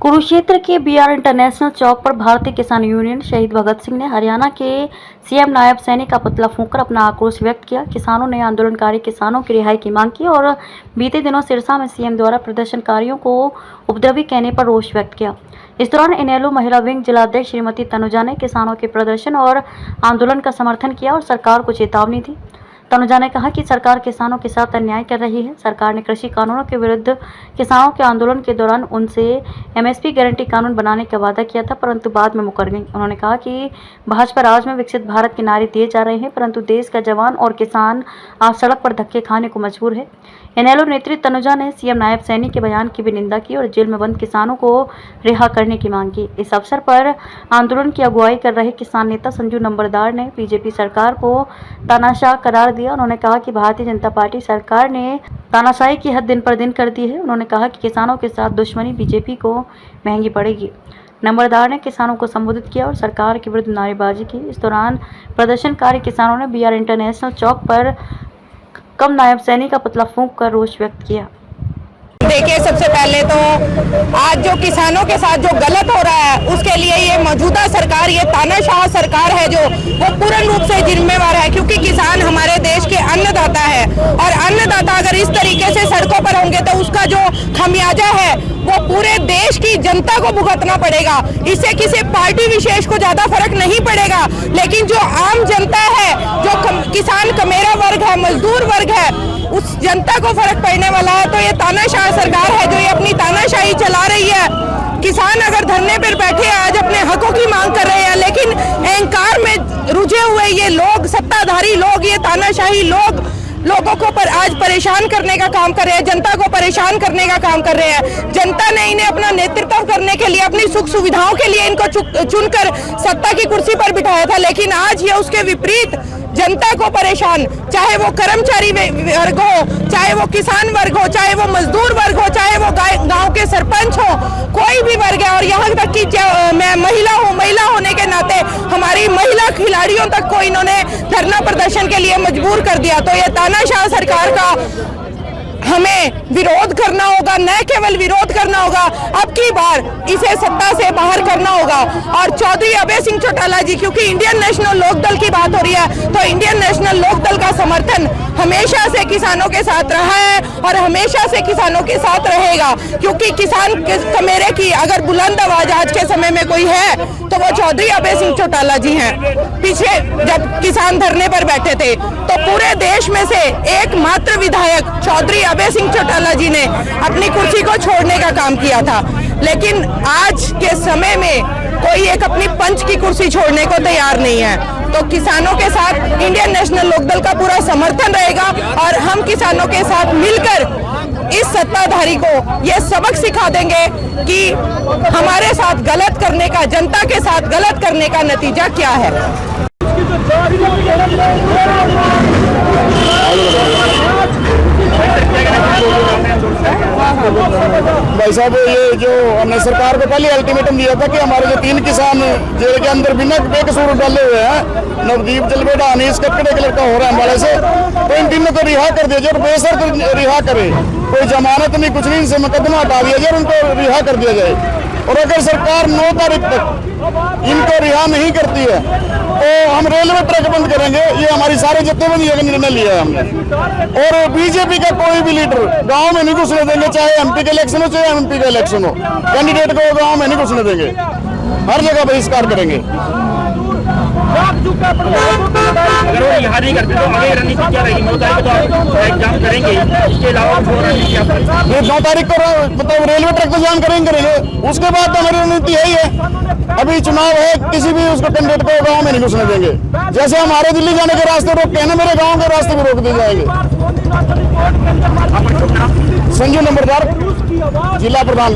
कुरुक्षेत्र के B R international चौक पर भारतीय किसान यूनियन शहीद भगत सिंह ने हरियाणा के सीएम नायब सैनिक का पुतला फूंककर अपना आक्रोश व्यक्त किया। किसानों ने आंदोलनकारी किसानों की रिहाई की मांग की और बीते दिनों सिरसा में सीएम द्वारा प्रदर्शनकारियों को उपद्रवी कहने पर रोष व्यक्त किया। इस दौरान इनेलो महिला विंग जिलाध्यक्ष श्रीमती तनुजा ने किसानों के प्रदर्शन और आंदोलन का समर्थन किया और सरकार को चेतावनी दी। तनुजा ने कहा कि सरकार किसानों के साथ अन्याय कर रही है। सरकार ने कृषि कानूनों के विरुद्ध किसानों के आंदोलन के दौरान उनसे एमएसपी गारंटी कानून बनाने का वादा किया था, परंतु बाद में मुकर गई। उन्होंने कहा कि भाजपा राज में विकसित भारत के नारे दिए जा रहे हैं, परंतु देश का जवान और किसान आज सड़क पर धक्के खाने को मजबूर है। इनेलो नेत्री तनुजा ने सीएम नायब सैनिक के बयान की भी निंदा की और जेल में बंद किसानों को रिहा करने की मांग की। इस अवसर पर आंदोलन की अगुवाई कर रहे किसान नेता संजू नंबरदार ने बीजेपी सरकार को तानाशाह करार दिया। उन्होंने कहा कि भारतीय जनता पार्टी सरकार ने तानाशाही की हद दिन पर दिन कर दी है। उन्होंने कहा कि किसानों के साथ दुश्मनी बीजेपी को महंगी पड़ेगी। नंबरदार ने किसानों को संबोधित किया और सरकार के विरुद्ध नारेबाजी की। इस दौरान प्रदर्शनकारी किसानों ने बीआर इंटरनेशनल चौक पर कम नायब सैनिक का पुतला फूंक कर रोष व्यक्त किया। देखिए, सबसे पहले तो आज जो किसानों के साथ जो गलत हो रहा है उसके लिए ये मौजूदा सरकार, ये तानाशाह सरकार है जो वो पूर्ण रूप से जिम्मेवार है, क्योंकि किसान हमारे देश के अन्नदाता है और अन्नदाता अगर इस तरीके से सड़कों पर होंगे तो उसका जो खमियाजा है वो पूरे देश की जनता को भुगतना पड़ेगा। इससे किसी पार्टी विशेष को ज्यादा फर्क नहीं पड़ेगा, लेकिन जो आम जनता है, जो किसान कमेरा वर्ग है, मजदूर वर्ग है, उस जनता को फर्क पड़ने वाला है। तो ये तानाशाह सरकार है जो ये अपनी तानाशाही चला रही है। किसान अगर धरने पर बैठे आज अपने हकों की मांग कर रहे हैं, लेकिन अहंकार में रुझे हुए ये लोग, सत्ताधारी लोग, ये तानाशाही लोग लोगों को आज परेशान करने का काम कर रहे हैं, जनता को परेशान करने का काम कर रहे हैं। जनता ने इन्हें अपना नेतृत्व करने के लिए, अपनी सुख सुविधाओं के लिए इनको चुनकर सत्ता की कुर्सी पर बिठाया था, लेकिन आज ये उसके विपरीत जनता को परेशान, चाहे वो कर्मचारी वर्ग हो, चाहे वो किसान वर्ग हो, चाहे वो मजदूर वर्ग हो, चाहे वो गांव के सरपंच हो, कोई भी वर्ग है। और यहाँ तक कि मैं महिला हूँ, महिला होने के नाते हमारी महिला खिलाड़ियों तक को इन्होंने धरना प्रदर्शन के लिए मजबूर कर दिया। तो ये तानाशाह सरकार का हमें विरोध करना होगा, न केवल विरोध करना होगा, अब की बार इसे सत्ता से बाहर करना होगा। और चौधरी अभय सिंह चौटाला जी, क्योंकि इंडियन नेशनल लोकदल की बात हो रही है, तो इंडियन नेशनल लोकदल का समर्थन हमेशा से किसानों के साथ रहा है और हमेशा से किसानों के साथ रहेगा, क्योंकि किसान कमेरे की अगर बुलंद आवाज आज के समय में कोई है तो वो चौधरी अभय सिंह चौटाला जी हैं। पीछे जब किसान धरने पर बैठे थे तो पूरे देश में से एकमात्र विधायक चौधरी अभय सिंह चौटाला जी ने अपनी कुर्सी को छोड़ने का काम किया था, लेकिन आज के समय में कोई एक अपनी पंच की कुर्सी छोड़ने को तैयार नहीं है। तो किसानों के साथ इंडियन नेशनल लोकदल का पूरा समर्थन रहेगा और हम किसानों के साथ मिलकर इस सत्ताधारी को ये सबक सिखा देंगे कि हमारे साथ गलत करने का, जनता के साथ गलत करने का नतीजा क्या है। भाई साहब, ये जो हमने सरकार को पहले अल्टीमेटम दिया था कि हमारे जो 3 किसान जेल के अंदर बिना बेकसूर डाले हुए हैं, नवदीप जलबेटा, अनीस कक्कड़े के लड़का हो रहा है हमारे से, तो इन तीनों को रिहा कर दिया जाए और बेशर्त रिहा करे, कोई जमानत नहीं, कुछ नहीं, इनसे मुकदमा हटा दिया जाए और उनको रिहा कर दिया जाए। और अगर सरकार 9 तारीख तक इनको रिहा नहीं करती है तो हम रेलवे ट्रैक बंद करेंगे। ये हमारी सारे जत्थेबंदी का निर्णय लिया है हमने। और बीजेपी का कोई भी लीडर गांव में नहीं घुसने देंगे, चाहे एमपी का इलेक्शन हो चाहे एमपी का इलेक्शन हो, कैंडिडेट को गांव में नहीं घुसने देंगे, हर जगह बहिष्कार करेंगे। अगर वो रिहा नहीं करते तो आगे रणनीति क्या रहेगी? 9 तारीख को तो एग्जाम करेंगे, इसके अलावा 9 तारीख को मतलब रेलवे ट्रैक को जाम करेंगे, उसके बाद तो हमारी रणनीति यही है। अभी चुनाव है, किसी भी उसको कैंडिडेट को गांव में नहीं घुसने देंगे। जैसे हमारे दिल्ली जाने के रास्ते रोकते हैं ना, मेरे गांव के रास्ते भी रोक दिए जाएंगे। संजू नंबरदार, जिला प्रधान।